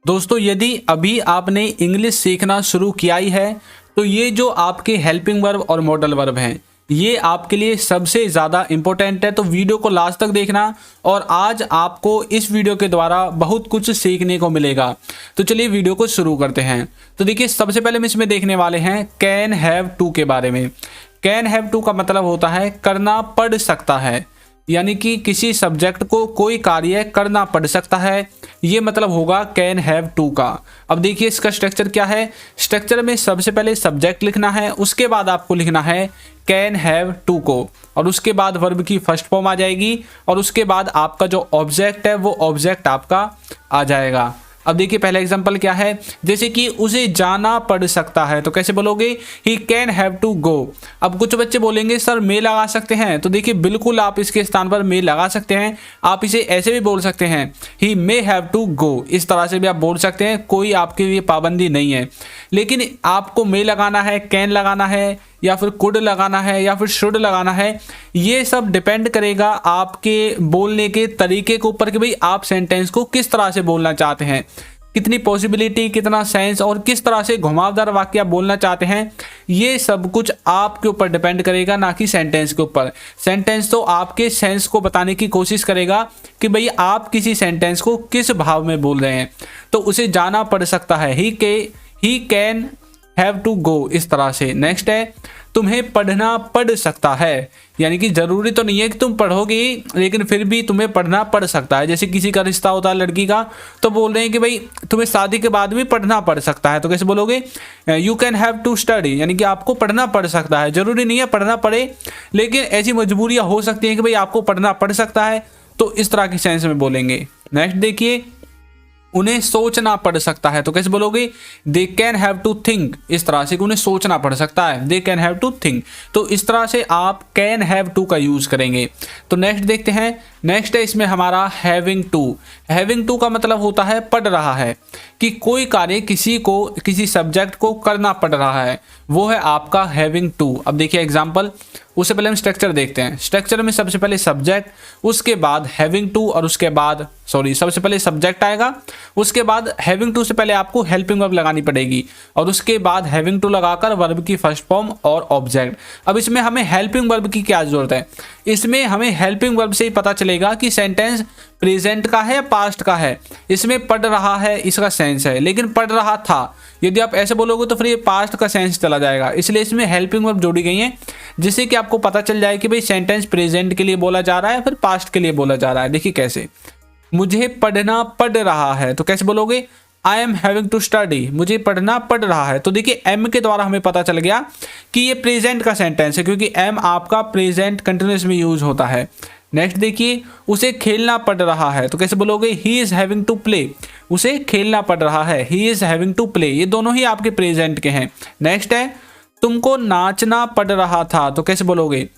दोस्तों यदि अभी आपने इंग्लिश सीखना शुरू किया ही है तो ये जो आपके हेल्पिंग वर्ब और मॉडल वर्ब हैं ये आपके लिए सबसे ज़्यादा इम्पोर्टेंट है। तो वीडियो को लास्ट तक देखना और आज आपको इस वीडियो के द्वारा बहुत कुछ सीखने को मिलेगा। तो चलिए वीडियो को शुरू करते हैं। तो देखिए सबसे पहले हम इसमें देखने वाले हैं कैन हैव टू के बारे में। कैन हैव टू का मतलब होता है करना पड़ सकता है, यानी कि किसी सब्जेक्ट को कोई कार्य करना पड़ सकता है, ये मतलब होगा कैन हैव टू का। अब देखिए इसका स्ट्रक्चर क्या है। स्ट्रक्चर में सबसे पहले सब्जेक्ट लिखना है, उसके बाद आपको लिखना है कैन हैव टू को, और उसके बाद वर्ब की फर्स्ट फॉर्म आ जाएगी और उसके बाद आपका जो ऑब्जेक्ट है वो ऑब्जेक्ट आपका आ जाएगा। अब देखिए पहला एग्जांपल क्या है, जैसे कि उसे जाना पड़ सकता है, तो कैसे बोलोगे he can have to go. अब कुछ बच्चे बोलेंगे सर मे लगा सकते हैं, तो देखिए बिल्कुल आप इसके स्थान पर मे लगा सकते हैं। आप इसे ऐसे भी बोल सकते हैं ही मे हैव टू गो, इस तरह से भी आप बोल सकते हैं, कोई आपके लिए पाबंदी नहीं है। लेकिन आपको मे लगाना है, कैन लगाना है, या फिर कुड लगाना है, या फिर शुड लगाना है, ये सब डिपेंड करेगा आपके बोलने के तरीके के ऊपर कि भाई आप सेंटेंस को किस तरह से बोलना चाहते हैं, कितनी पॉसिबिलिटी, कितना सेंस और किस तरह से घुमावदार वाक्य आप बोलना चाहते हैं। ये सब कुछ आपके ऊपर डिपेंड करेगा, ना कि सेंटेंस के ऊपर। सेंटेंस तो आपके सेंस को बताने की कोशिश करेगा कि भाई आप किसी सेंटेंस को किस भाव में बोल रहे हैं। तो उसे जाना पड़ सकता है, he can have to go, इस तरह से। नेक्स्ट है तुम्हें पढ़ना पड़ सकता है, यानी कि जरूरी तो नहीं है कि तुम पढ़ोगे लेकिन फिर भी तुम्हें पढ़ना पड़ सकता है। जैसे किसी का रिश्ता होता है लड़की का, तो बोल रहे हैं कि भाई तुम्हें शादी के बाद भी पढ़ना पड़ सकता है, तो कैसे बोलोगे you can have to study, यानी कि आपको पढ़ना पड़ सकता है। जरूरी नहीं है पढ़ना पड़े, लेकिन ऐसी मजबूरियां हो सकती हैं कि भाई आपको पढ़ना पड़ सकता है, तो इस तरह के सेंस में बोलेंगे। नेक्स्ट देखिए उन्हें सोचना पड़ सकता है, तो कैसे बोलोगे they can have to think, इस तरह से कि उन्हें सोचना पड़ सकता है, they can have to think. तो इस तरह से आप कैन हैव टू का यूज करेंगे। तो नेक्स्ट देखते हैं। नेक्स्ट है इसमें हमारा हैविंग टू। हैविंग टू का मतलब होता है पड़ रहा है, कि कोई कार्य किसी को, किसी सब्जेक्ट को करना पड़ रहा है, वो है आपका हैविंग टू। अब देखिए एग्जाम्पल, उससे पहले हम स्ट्रक्चर देखते हैं। स्ट्रक्चर में सबसे पहले सब्जेक्ट, उसके बाद हैविंग टू, और उसके बाद सबसे पहले सब्जेक्ट आएगा, उसके बाद हैविंग टू से पहले आपको हेल्पिंग वर्ब लगानी पड़ेगी, और उसके बाद हैविंग टू लगाकर वर्ब की फर्स्ट फॉर्म और ऑब्जेक्ट। अब इसमें हमें हेल्पिंग वर्ब की क्या जरूरत है, इसमें हमें हेल्पिंग वर्ब से ही पता चलेगा कि सेंटेंस प्रेजेंट का है या पास्ट का है। इसमें पढ़ रहा है इसका सेंस है, लेकिन पढ़ रहा था, यदि आप ऐसे बोलोगे तो फिर ये पास्ट का सेंस चला जाएगा। इसलिए इसमें हेल्पिंग वर्ब जोड़ी गई है, जिससे कि आपको पता चल जाए कि भाई सेंटेंस प्रेजेंट के लिए बोला जा रहा है फिर पास्ट के लिए बोला जा रहा है। देखिए कैसे, मुझे पढ़ना पड़ रहा है, तो कैसे बोलोगे I am having to study, मुझे पढ़ना पड़ रहा है। तो देखिए एम के द्वारा हमें पता चल गया कि ये प्रेजेंट का सेंटेंस है, क्योंकि एम आपका प्रेजेंट कंटिन्यूअस में यूज होता है। नेक्स्ट देखिए उसे खेलना पड़ रहा है, तो कैसे बोलोगे he is having to play, उसे खेलना पड़ रहा है, he is having to play. ये दोनों ही आपके प्रेजेंट के हैं। नेक्स्ट है तुमको नाचना पड़ रहा था, तो कैसे बोलोगे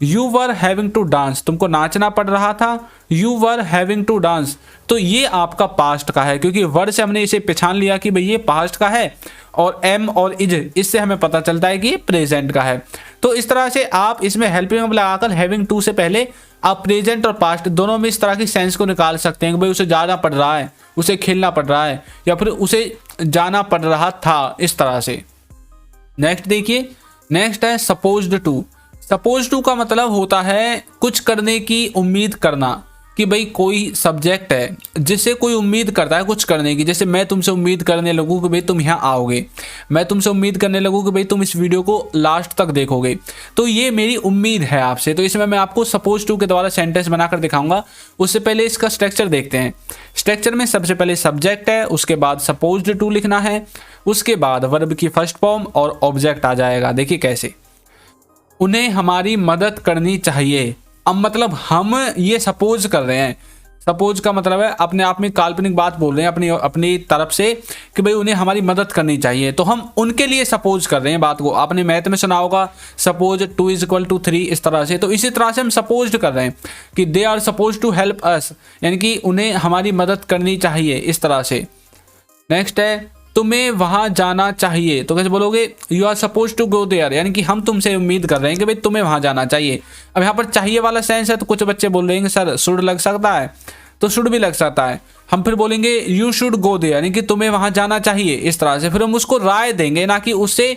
you were having to dance, तुमको नाचना पड़ रहा था, you were having to dance. तो ये आपका पास्ट का है, क्योंकि वर्ड से हमने इसे पहचान लिया कि भाई ये पास्ट का है, और एम और इज, इससे हमें पता चलता है कि ये प्रेजेंट का है। तो इस तरह से आप इसमें हेल्पिंग वर्ब लगाकर हैविंग टू से पहले आप प्रेजेंट और पास्ट दोनों में इस तरह की सेंस को निकाल सकते हैं कि भाई उसे जाना पड़ रहा है, उसे खेलना पड़ रहा है, या फिर उसे जाना पड़ रहा था, इस तरह से। नेक्स्ट देखिए, नेक्स्ट है सपोज्ड टू। सपोज टू का मतलब होता है कुछ करने की उम्मीद करना, कि भाई कोई सब्जेक्ट है जिससे कोई उम्मीद करता है कुछ करने की। जैसे मैं तुमसे उम्मीद करने लगूँ कि भाई तुम यहाँ आओगे, मैं तुमसे उम्मीद करने लगूँ कि भाई तुम इस वीडियो को लास्ट तक देखोगे, तो ये मेरी उम्मीद है आपसे। तो इसमें मैं आपको सपोज टू के द्वारा सेंटेंस बनाकर दिखाऊंगा। उससे पहले इसका स्ट्रक्चर देखते हैं। स्ट्रक्चर में सबसे पहले सब्जेक्ट है, उसके बाद सपोज्ड टू लिखना है, उसके बाद वर्ब की फर्स्ट फॉर्म और ऑब्जेक्ट आ जाएगा। देखिए कैसे, उन्हें हमारी मदद करनी चाहिए। अब मतलब हम ये सपोज कर रहे हैं, सपोज का मतलब है अपने आप में काल्पनिक बात बोल रहे हैं अपनी तरफ से कि भाई उन्हें हमारी मदद करनी चाहिए, तो हम उनके लिए सपोज कर रहे हैं बात को। आपने मैथ में सुना होगा सपोज 2 = 3, इस तरह से। तो इसी तरह से हम सपोज कर रहे हैं कि they are suppose to help us, यानी कि उन्हें हमारी मदद करनी चाहिए, इस तरह से। नेक्स्ट है तुम्हें वहां जाना चाहिए, तो कैसे बोलोगे you are suppose to go there, यानी कि हम तुमसे उम्मीद कर रहे हैं कि भाई तुम्हें वहां जाना चाहिए। अब यहाँ पर चाहिए वाला सेंस है, तो कुछ बच्चे बोल रहे हैं सर शुड लग सकता है, तो शुड भी लग सकता है। हम फिर बोलेंगे यू शुड गो देयर, यानी कि तुम्हें वहां जाना चाहिए, इस तरह से। फिर हम उसको राय देंगे, ना कि उससे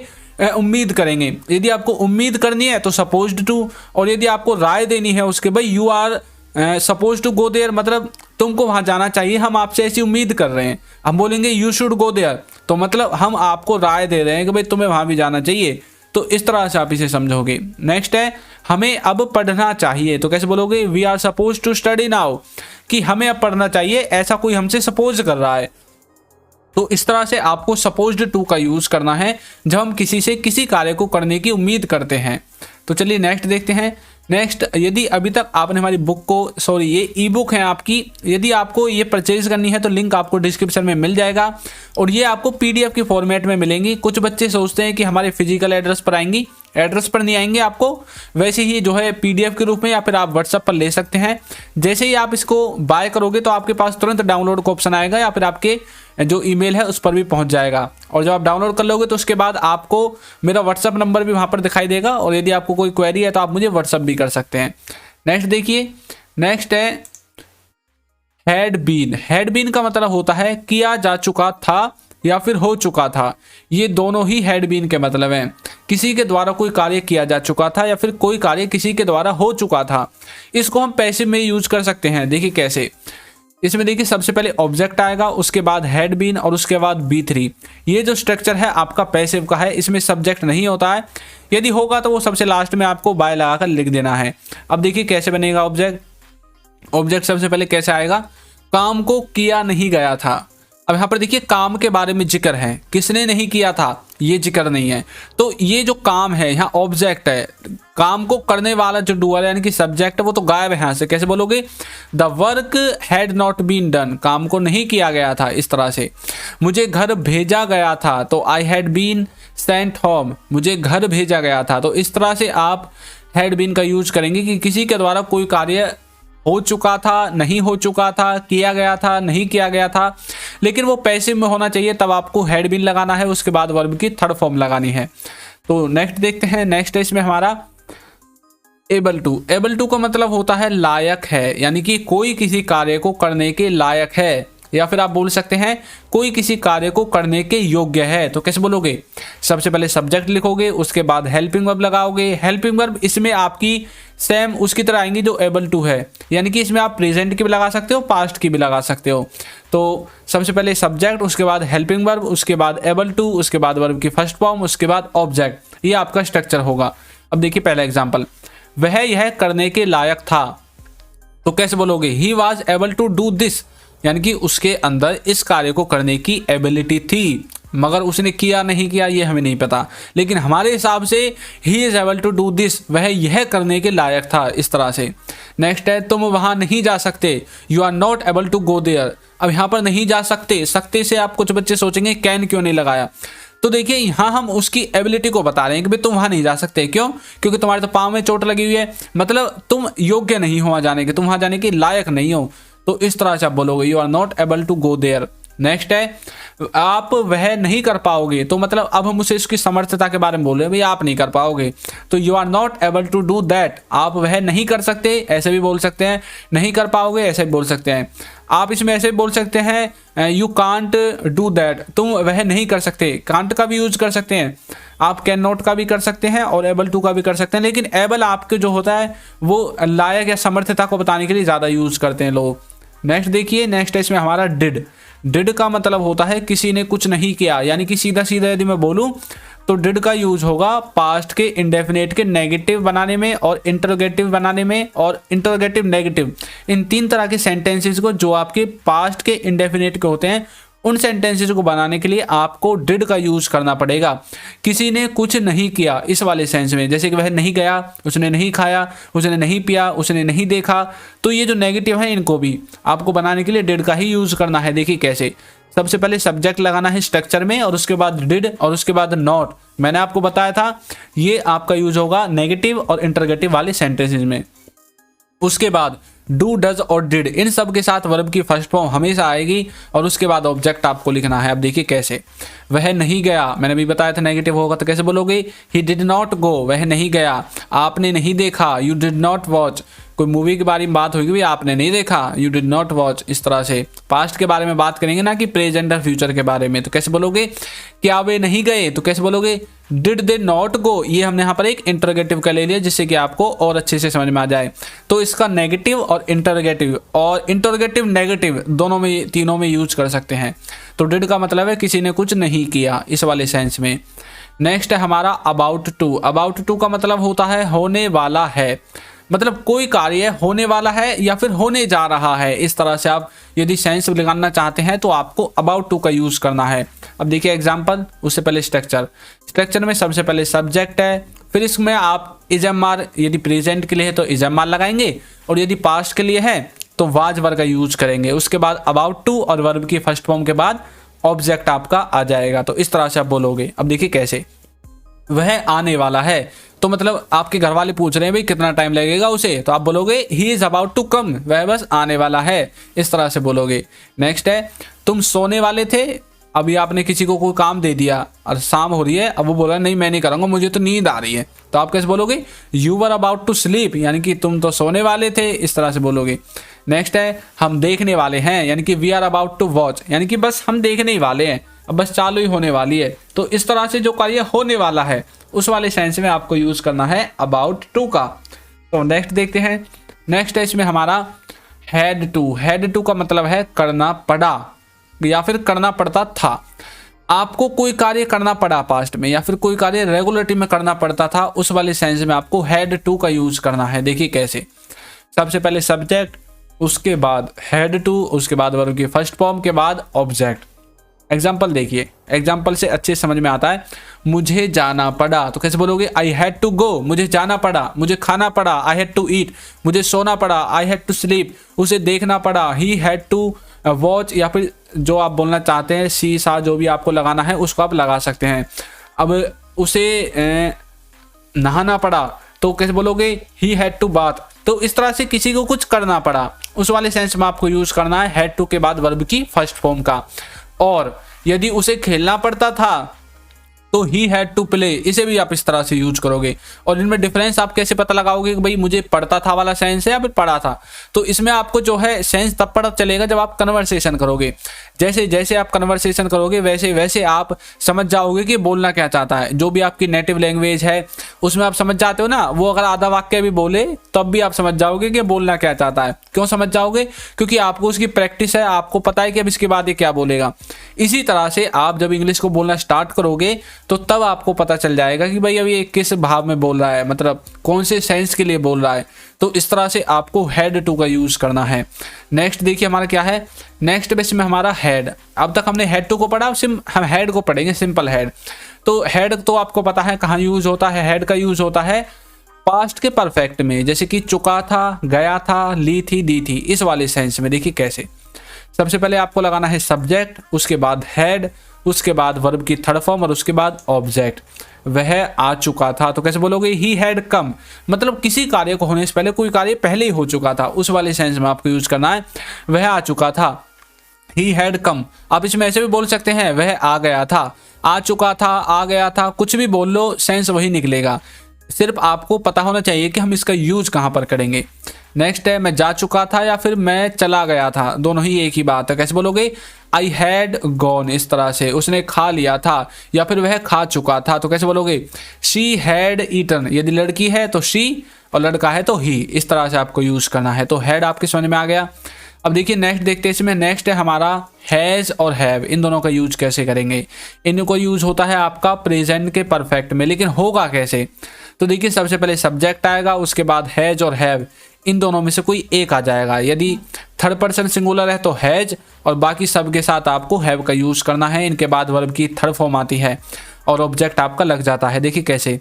उम्मीद करेंगे। यदि आपको उम्मीद करनी है तो सपोज्ड टू, और यदि आपको राय देनी है उसके, भाई you are suppose to go there, मतलब तुमको वहां जाना चाहिए, हम आपसे ऐसी उम्मीद कर रहे हैं। हम बोलेंगे यू शुड गो देयर, तो मतलब हम आपको राय दे रहे हैं कि भाई तुम्हें वहां भी जाना चाहिए। तो इस तरह से आप इसे समझोगे। नेक्स्ट है हमें अब पढ़ना चाहिए, तो कैसे बोलोगे? We are suppose to study now, कि हमें अब पढ़ना चाहिए, ऐसा कोई हमसे सपोज कर रहा है। तो इस तरह से आपको सपोज्ड टू का यूज करना है जब हम किसी से किसी कार्य को करने की उम्मीद करते हैं। तो चलिए नेक्स्ट देखते हैं। नेक्स्ट, यदि अभी तक आपने हमारी बुक को, सॉरी ये ई बुक है आपकी, यदि आपको ये परचेज करनी है तो लिंक आपको डिस्क्रिप्शन में मिल जाएगा, और ये आपको पीडीएफ के फॉर्मेट में मिलेंगी। कुछ बच्चे सोचते हैं कि हमारे फिजिकल एड्रेस पर आएंगी, एड्रेस पर नहीं आएंगे आपको, वैसे ही जो है पीडीएफ के रूप में, या फिर आप व्हाट्सएप पर ले सकते हैं। जैसे ही आप इसको बाय करोगे तो आपके पास तुरंत डाउनलोड का ऑप्शन आएगा, या फिर आपके जो ईमेल है उस पर भी पहुंच जाएगा। और जब आप डाउनलोड कर लोगे तो उसके बाद आपको मेरा व्हाट्सएप नंबर भी वहां पर दिखाई देगा, और यदि आपको कोई क्वेरी है तो आप मुझे व्हाट्सएप भी कर सकते हैं। नेक्स्ट देखिए, नेक्स्ट है हैड बीन। हैड बीन का मतलब होता है किया जा चुका था या फिर हो चुका था। ये दोनों ही हैड बीन के मतलब हैं। किसी के द्वारा कोई कार्य किया जा चुका था या फिर कोई कार्य किसी के द्वारा हो चुका था। इसको हम पैसिव में यूज कर सकते हैं। देखिए कैसे, इसमें देखिए सबसे पहले ऑब्जेक्ट आएगा, उसके बाद हैड बीन, और उसके बाद B3। ये जो स्ट्रक्चर है आपका पैसिव का है, इसमें सब्जेक्ट नहीं होता है। यदि होगा तो वो सबसे लास्ट में आपको बाय लगाकर लिख देना है। अब देखिए कैसे बनेगा ऑब्जेक्ट। ऑब्जेक्ट सबसे पहले कैसे आएगा? काम को किया नहीं गया था। अब यहाँ पर देखिए काम के बारे में जिक्र है, किसने नहीं किया था ये जिक्र नहीं है। तो ये जो काम है यहाँ ऑब्जेक्ट है, काम को करने वाला जो डूअर यानी कि सब्जेक्ट है वो तो गायब है यहाँ से। कैसे बोलोगे? The work had not been done, काम को नहीं किया गया था। इस तरह से मुझे घर भेजा गया था, तो I had been sent home, मुझे घर भेजा गया था। तो इस तरह से आप हैड बीन का यूज करेंगे कि किसी के द्वारा कोई कार्य हो चुका था, नहीं हो चुका था, किया गया था, नहीं किया गया था, लेकिन वो पैसिव में होना चाहिए, तब आपको हैड बीन लगाना है। उसके बाद वर्ब की थर्ड फॉर्म लगानी है। तो नेक्स्ट देखते हैं। नेक्स्ट इसमें हमारा एबल टू। एबल टू का मतलब होता है लायक है, यानी कि कोई किसी कार्य को करने के लायक है, या फिर आप बोल सकते हैं कोई किसी कार्य को करने के योग्य है। तो कैसे बोलोगे? सबसे पहले सब्जेक्ट लिखोगे, उसके बाद हेल्पिंग वर्ब लगाओगे। हेल्पिंग वर्ब इसमें आपकी सेम उसकी तरह आएंगी जो एबल टू है, यानी कि इसमें आप प्रेजेंट की भी लगा सकते हो, पास्ट की भी लगा सकते हो। तो सबसे पहले सब्जेक्ट, उसके बाद हेल्पिंग वर्ब, उसके बाद एबल टू, उसके बाद वर्ब की फर्स्ट फॉर्म, उसके बाद ऑब्जेक्ट। ये आपका स्ट्रक्चर होगा। अब देखिए पहला एग्जाम्पल, वह यह करने के लायक था। तो कैसे बोलोगे? He was able to do this, यानी कि उसके अंदर इस कार्य को करने की एबिलिटी थी, मगर उसने किया नहीं किया ये हमें नहीं पता, लेकिन हमारे हिसाब से he is able to do this, वह यह करने के लायक था। इस तरह से नेक्स्ट है तुम वहां नहीं जा सकते, you are not able to go there. अब यहाँ पर नहीं जा सकते, सकते से आप कुछ बच्चे सोचेंगे कैन क्यों नहीं लगाया। तो देखिए यहाँ हम उसकी एबिलिटी को बता रहे हैं कि भाई तुम वहां नहीं जा सकते। क्यों? क्योंकि तुम्हारे तो पाँव में चोट लगी हुई है, मतलब तुम योग्य नहीं हो वहां जाने के, तुम वहां जाने के लायक नहीं हो। तो इस तरह से आप बोलोगे you are not able to go there. Next है आप वह नहीं कर पाओगे, तो मतलब अब हम उसे इसकी समर्थता के बारे में बोल रहे हैं, भाई आप नहीं कर पाओगे। तो you are not able to do that, आप वह नहीं कर सकते, ऐसे भी बोल सकते हैं। नहीं कर पाओगे ऐसे भी बोल सकते हैं। आप इसमें ऐसे भी बोल सकते हैं यू कांट डू दैट, तुम वह नहीं कर सकते। कांट का भी यूज कर सकते हैं, आप कैन नॉट का भी कर सकते हैं, और एबल टू का भी कर सकते हैं। लेकिन एबल आपके जो होता है वो लायक या समर्थता को बताने के लिए ज़्यादा यूज करते हैं लोग। नेक्स्ट देखिए, नेक्स्ट है इसमें हमारा डिड। डिड का मतलब होता है किसी ने कुछ नहीं किया, यानी कि सीधा सीधा यदि मैं बोलूं तो डिड का यूज होगा पास्ट के इंडेफिनेट के नेगेटिव बनाने में, और इंटरोगेटिव बनाने में, और इंटरोगेटिव नेगेटिव, इन तीन तरह के सेंटेंसेस को जो आपके पास्ट के इंडेफिनेट के होते हैं उन सेंटेंसेस को बनाने के लिए आपको डिड का यूज करना पड़ेगा। किसी ने कुछ नहीं किया इस वाले सेंस में, जैसे कि वह नहीं गया, उसने नहीं खाया, उसने नहीं पिया, उसने नहीं देखा। तो ये जो नेगेटिव है इनको भी आपको बनाने के लिए डिड का ही यूज करना है। देखिए कैसे, सबसे पहले सब्जेक्ट लगाना है स्ट्रक्चर में, और उसके बाद डिड, और उसके बाद नॉट। मैंने आपको बताया था ये आपका यूज होगा नेगेटिव और इंटरोगेटिव वाले सेंटेंसेस में। उसके बाद डू, डज और डिड, इन सब के साथ वर्ब की फर्स्ट फॉर्म हमेशा आएगी, और उसके बाद ऑब्जेक्ट आपको लिखना है। अब देखिए कैसे, वह नहीं गया, मैंने भी बताया था नेगेटिव होगा, तो कैसे बोलोगे? ही डिड नॉट गो, वह नहीं गया। आपने नहीं देखा, यू डिड नॉट वॉच, कोई मूवी के बारे में बात होगी भी आपने नहीं देखा, यू डिड नॉट वॉच, इस तरह से पास्ट के बारे में बात करेंगे ना कि प्रेजेंट और फ्यूचर के बारे में। तो कैसे बोलोगे, क्या वे नहीं गए, तो कैसे बोलोगे डिड दे नॉट गो। ये हमने यहाँ पर एक इंटरोगेटिव का ले लिया जिससे कि आपको और अच्छे से समझ में आ जाए। तो इसका नेगेटिव और इंटरोगेटिव नेगेटिव दोनों में, तीनों में यूज कर सकते हैं। तो डिड का मतलब है किसी ने कुछ नहीं किया, इस वाले सेंस में। नेक्स्ट है हमारा अबाउट टू। अबाउट टू का मतलब होता है होने वाला है, मतलब कोई कार्य होने वाला है या फिर होने जा रहा है। इस तरह से आप यदि सेंस लगाना चाहते हैं तो आपको अबाउट टू का यूज करना है। अब देखिए एग्जांपल, उससे पहले स्ट्रक्चर में सबसे पहले सब्जेक्ट है, फिर इसमें आप इजमार, यदि प्रेजेंट के लिए है तो इजमार लगाएंगे, और यदि पास्ट के लिए है तो वाज वर्ब का यूज करेंगे। उसके बाद अबाउट टू और वर्ब की फर्स्ट फॉर्म के बाद ऑब्जेक्ट आपका आ जाएगा। तो इस तरह से आप बोलोगे। अब देखिए कैसे, वह आने वाला है, तो मतलब आपके घर वाले पूछ रहे हैं भाई कितना टाइम लगेगा उसे, तो आप बोलोगे he is about to come, वह बस आने वाला है, इस तरह से बोलोगे। नेक्स्ट है तुम सोने वाले थे, अभी आपने किसी को कोई काम दे दिया और शाम हो रही है, अब वो बोला नहीं मैं नहीं करूँगा, मुझे तो नींद आ रही है, तो आप कैसे बोलोगे you were about to sleep, यानी कि तुम तो सोने वाले थे, इस तरह से बोलोगे। नेक्स्ट है हम देखने वाले हैं, यानी कि we are about to watch, यानी कि बस हम देखने ही वाले हैं, अब बस चालू ही होने वाली है। तो इस तरह से जो कार्य होने वाला है उस वाले सेंस में आपको यूज करना है अबाउट टू का। तो नेक्स्ट देखते हैं। नेक्स्ट है इसमें हमारा हैड टू। हैड टू का मतलब है करना पड़ा या फिर करना पड़ता था। आपको कोई कार्य करना पड़ा पास्ट में, या फिर कोई कार्य रेगुलरिटी में करना पड़ता था, उस वाले सेंस में आपको हैड टू का यूज करना है। देखिए कैसे, सबसे पहले सब्जेक्ट, उसके बाद हैड टू, उसके बाद वर्ब की फर्स्ट फॉर्म के बाद ऑब्जेक्ट। एग्जाम्पल देखिए, एग्जाम्पल से अच्छे समझ में आता है। मुझे जाना पड़ा, तो कैसे बोलोगे आई हैड टू गो, मुझे जाना पड़ा, मुझे खाना पड़ा, आई हैड टू ईट, मुझे सोना पड़ा, आई हैड टू स्लीप, उसे देखना पड़ा, ही हैड टू वॉच, या फिर जो आप बोलना चाहते हैं सी सा जो भी आपको लगाना है उसको आप लगा सकते हैं। अब उसे नहाना पड़ा, तो कैसे बोलोगे ही हैड टू बाथ। तो इस तरह से किसी को कुछ करना पड़ा, उस वाले सेंस में आपको यूज करना है हैड टू के बाद वर्ब की फर्स्ट फॉर्म का। और यदि उसे खेलना पड़ता था तो ही हैड टू प्ले, इसे भी आप इस तरह से यूज करोगे। और इनमें डिफरेंस आप कैसे पता लगाओगे कि भाई मुझे पढ़ता था वाला सेंस है या फिर पढ़ा था, तो इसमें आपको जो है सेंस तब पता चलेगा जब आप कन्वर्सेशन करोगे। जैसे जैसे आप कन्वर्सेशन करोगे वैसे वैसे आप समझ जाओगे कि बोलना क्या चाहता है। जो भी आपकी नेटिव लैंग्वेज है उसमें आप समझ जाते हो ना, वो अगर आधा वाक्य भी बोले तब भी आप समझ जाओगे कि बोलना क्या चाहता है। क्यों समझ जाओगे, क्योंकि आपको उसकी प्रैक्टिस है, आपको पता है कि अब इसके बाद ये क्या बोलेगा। इसी तरह से आप जब इंग्लिश को बोलना स्टार्ट करोगे तो तब आपको पता चल जाएगा कि भाई अभी ये किस भाव में बोल रहा है, मतलब कौन से सेंस के लिए बोल रहा है। तो इस तरह से आपको हैड टू का यूज करना है। नेक्स्ट देखिए हमारा क्या है, नेक्स्ट बेस में हमारा हैड। अब तक हमने हैड टू को पढ़ा, हम हैड को पढ़ेंगे, सिंपल हैड। तो हैड तो आपको पता है कहाँ यूज होता है, हैड का यूज होता है पास्ट के परफेक्ट में, जैसे कि चुका था, गया था, ली थी, दी थी, इस वाले सेंस में। देखिए कैसे, सबसे पहले आपको लगाना है सब्जेक्ट, उसके बाद हैड, उसके बाद वर्ब की थर्ड फॉर्म और उसके बाद ऑब्जेक्ट। वह आ चुका था, तो कैसे बोलोगे ही हैड कम, मतलब किसी कार्य को होने से पहले कोई कार्य पहले ही हो चुका था, उस वाले सेंस में आपको यूज करना है। वह आ चुका था, ही हैड कम। आप इसमें ऐसे भी बोल सकते हैं वह आ गया था, आ चुका था, आ गया था, कुछ भी बोल लो सेंस वही निकलेगा। सिर्फ आपको पता होना चाहिए कि हम इसका यूज कहाँ पर करेंगे। नेक्स्ट है मैं जा चुका था या फिर मैं चला गया था, दोनों ही एक ही बात है। कैसे बोलोगे आई हैड गॉन, इस तरह से उसने खा लिया था या फिर वह खा चुका था, तो कैसे बोलोगे शी हैड ईटन। यदि लड़की है तो शी और लड़का है तो ही, इस तरह से आपको यूज करना है। तो हैड आपके समझ में आ गया। अब देखिए नेक्स्ट देखते हैं, इसमें नेक्स्ट है हमारा हैज़ और हैव। इन दोनों का यूज कैसे करेंगे, इनको यूज होता है आपका प्रेजेंट के परफेक्ट में, लेकिन होगा कैसे। तो देखिए सबसे पहले सब्जेक्ट आएगा, उसके बाद हैज और हैव, इन दोनों में से कोई एक आ जाएगा। यदि थर्ड पर्सन सिंगुलर है तो हैज, और बाकी सब के साथ आपको हैव का यूज करना है। इनके बाद वर्ब की थर्ड फॉर्म आती है और ऑब्जेक्ट आपका लग जाता है। देखिए कैसे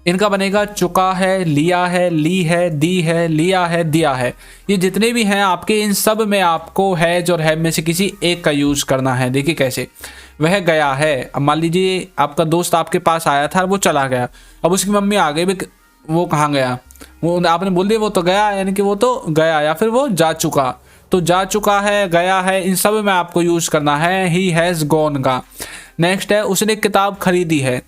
इनका बनेगा, चुका है, लिया है, ली है, दी है, लिया है, दिया है। ये जितने भी हैं आपके, इन सब में आपको हैज और हैव में से किसी एक का यूज करना है। देखिए कैसे, वह गया है। अब मान लीजिए आपका दोस्त आपके पास आया था, वो चला गया, अब उसकी मम्मी आ गई, वो कहाँ गया, वो आपने बोल दिया वो तो गया, यानी कि वो तो गया, या फिर वो जा चुका। तो जा चुका है, गया है, इन सब में आपको यूज करना है ही हैज गॉन का। नेक्स्ट है उसने किताब खरीदी है,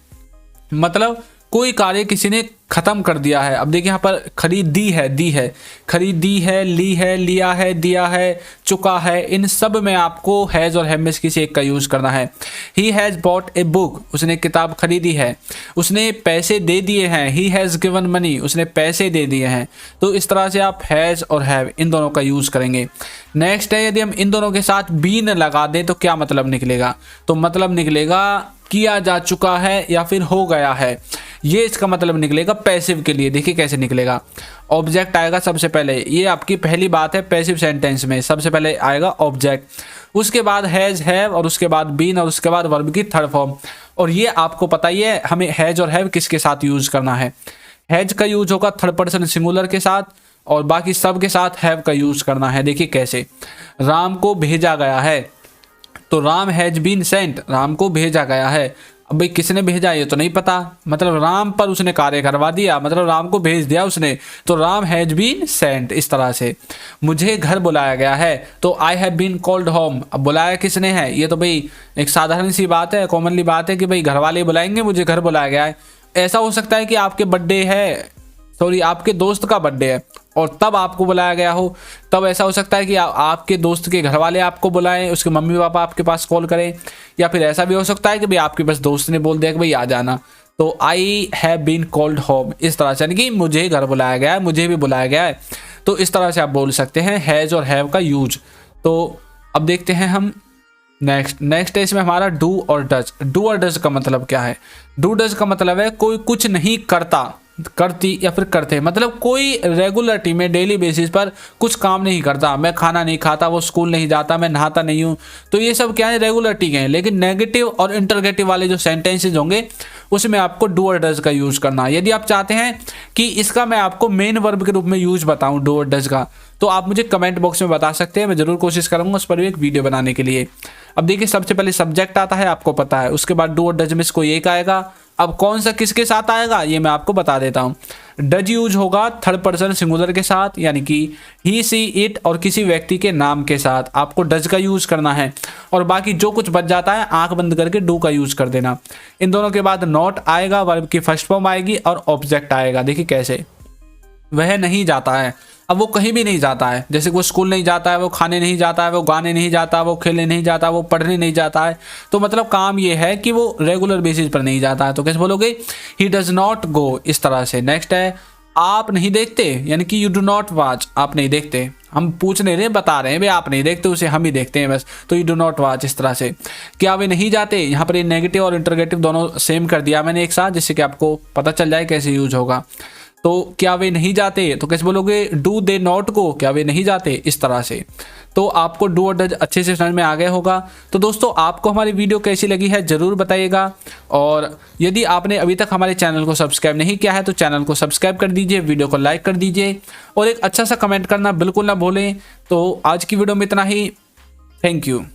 मतलब कोई कार्य किसी ने ख़त्म कर दिया है। अब देखिए यहाँ पर खरीदी है, दी है, खरीदी है, ली है, लिया है, दिया है, चुका है, इन सब में आपको हैज़ और हैव में से किसी एक का यूज़ करना है। He has bot a book, उसने किताब खरीदी है। उसने पैसे दे दिए हैं, ही हैज़ गिवन मनी, उसने पैसे दे दिए हैं। तो इस तरह से आप हैज़ और हैव इन दोनों का यूज़ करेंगे। नेक्स्ट है, यदि हम इन दोनों के साथ बीन लगा दें तो क्या मतलब निकलेगा? तो मतलब निकलेगा किया जा चुका है या फिर हो गया है, ये इसका मतलब निकलेगा पैसिव के लिए। देखिए कैसे निकलेगा, ऑब्जेक्ट आएगा सबसे पहले, ये आपकी पहली बात है पैसिव सेंटेंस में, सबसे पहले आएगा ऑब्जेक्ट, उसके बाद हैज़, हैव, और उसके बाद बीन, और उसके बाद वर्ब की थर्ड फॉर्म। और ये आपको पता ही है हमें हैज़ और हैव किसके साथ यूज़ करना है। हैज़ का यूज होगा थर्ड पर्सन सिंगुलर के साथ, और बाकी सब के साथ हैव का यूज़ करना है। देखिए कैसे, राम को भेजा गया है, तो Ram has been sent, Ram को भेजा गया है। अब भाई किसने भेजा ये तो नहीं पता, मतलब राम पर उसने कार्य करवा दिया, मतलब राम को भेज दिया उसने, तो राम हैज बीन सेंट। इस तरह से मुझे घर बुलाया गया है, तो I have been called home. अब बुलाया किसने है, ये तो भाई एक साधारण सी बात है, कॉमनली बात है कि भाई घर वाले बुलाएंगे, मुझे घर बुलाया गया है। ऐसा हो सकता है कि आपके बर्थडे है, सॉरी आपके दोस्त का बर्थडे है और तब आपको बुलाया गया हो, तब ऐसा हो सकता है कि आपके दोस्त के घर वाले आपको बुलाएं, उसके मम्मी पापा आपके पास कॉल करें, या फिर ऐसा भी हो सकता है कि भाई आपके बस दोस्त ने बोल दिया कि भाई आ जाना, तो I have been called home. इस तरह से, यानी कि मुझे घर बुलाया गया है, मुझे भी बुलाया गया है, तो इस तरह से आप बोल सकते हैं हैज़ और हैव का यूज। तो अब देखते हैं हम नेक्स्ट है इसमें हमारा डू और डज। डू और डज का मतलब क्या है? डू डज का मतलब है कोई कुछ नहीं करता, करती या फिर करते, मतलब कोई रेगुलरिटी में डेली बेसिस पर कुछ काम नहीं करता। मैं खाना नहीं खाता, वो स्कूल नहीं जाता, मैं नहाता नहीं हूँ, तो ये सब क्या है, रेगुलरिटी के हैं। लेकिन नेगेटिव और इंटरगेटिव वाले जो सेंटेंसेज होंगे उसमें आपको डू और डज का यूज करना है। यदि आप चाहते हैं कि इसका मैं आपको मेन वर्ब के रूप में यूज बताऊं डू और डज का, तो आप मुझे कमेंट बॉक्स में बता सकते हैं, मैं जरूर कोशिश करूंगा उस पर भी एक वीडियो बनाने के लिए। अब देखिए सबसे पहले सब्जेक्ट आता है, आपको पता है, उसके बाद डू और डज में से कोई एक आएगा। अब कौन सा किसके साथ आएगा ये मैं आपको बता देता हूँ। डज यूज होगा थर्ड पर्सन सिंगुलर के साथ, यानी कि ही, सी, इट और किसी व्यक्ति के नाम के साथ आपको डज का यूज करना है, और बाकी जो कुछ बच जाता है आंख बंद करके डू का यूज कर देना। इन दोनों के बाद नॉट आएगा, वर्ब की फर्स्ट फॉर्म आएगी, और ऑब्जेक्ट आएगा। देखिए कैसे, वह नहीं जाता है, अब वो कहीं भी नहीं जाता है, जैसे वो स्कूल नहीं जाता है, वो खाने नहीं जाता है, वो गाने नहीं जाता, वो खेलने नहीं जाता, वो पढ़ने नहीं जाता है, तो मतलब काम ये है कि वो रेगुलर बेसिस पर नहीं जाता है, तो कैसे बोलोगे, ही डज नॉट गो। इस तरह से। नेक्स्ट है आप नहीं देखते, यानी कि यू डू नॉट वॉच, आप नहीं देखते, हम पूछ नहीं रहे, बता रहे हैं भाई आप नहीं देखते, उसे हम ही देखते हैं बस, तो यू डू नॉट वॉच। इस तरह से। क्या वे नहीं जाते, यहाँ पर ये नेगेटिव और इंटरगेटिव दोनों सेम कर दिया मैंने एक साथ, जिससे कि आपको पता चल जाए कैसे यूज होगा। तो क्या वे नहीं जाते, तो कैसे बोलोगे, डू दे नॉट गो, क्या वे नहीं जाते। इस तरह से तो आपको डू और डज अच्छे से समझ में आ गया होगा। तो दोस्तों आपको हमारी वीडियो कैसी लगी है ज़रूर बताइएगा, और यदि आपने अभी तक हमारे चैनल को सब्सक्राइब नहीं किया है तो चैनल को सब्सक्राइब कर दीजिए, वीडियो को लाइक कर दीजिए, और एक अच्छा सा कमेंट करना बिल्कुल ना भूलें। तो आज की वीडियो में इतना ही, थैंक यू।